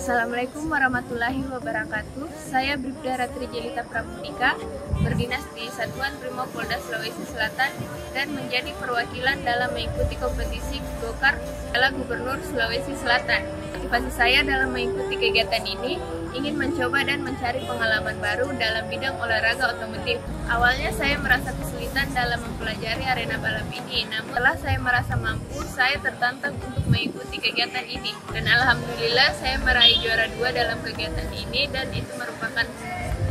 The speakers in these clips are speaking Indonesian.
Assalamualaikum warahmatullahi wabarakatuh. Saya Bribda Ratri Jelita Pramudika, berdinas di Satuan Brimob Polda Sulawesi Selatan dan menjadi perwakilan dalam mengikuti kompetisi go-kart Piala Gubernur Sulawesi Selatan. Motivasi saya dalam mengikuti kegiatan ini ingin mencoba dan mencari pengalaman baru dalam bidang olahraga otomotif. Awalnya saya merasa kesulitan dalam mempelajari arena balap ini, namun setelah saya merasa mampu, saya tertantang untuk mengikuti kegiatan ini. Dan alhamdulillah saya meraih juara 2 dalam kegiatan ini, dan itu merupakan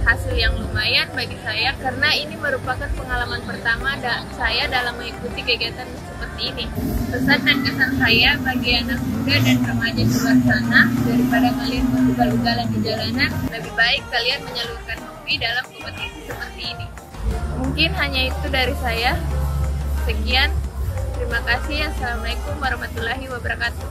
hasil yang lumayan bagi saya karena ini merupakan pengalaman pertama saya dalam mengikuti kegiatan seperti ini. Pesan dan kesan saya bagi anak muda dan remaja di luar sana, daripada kalian berugal-ugalan di jalanan, lebih baik kalian menyalurkan hobi dalam kompetisi seperti ini. Mungkin hanya itu dari saya. Sekian, terima kasih. Assalamualaikum warahmatullahi wabarakatuh.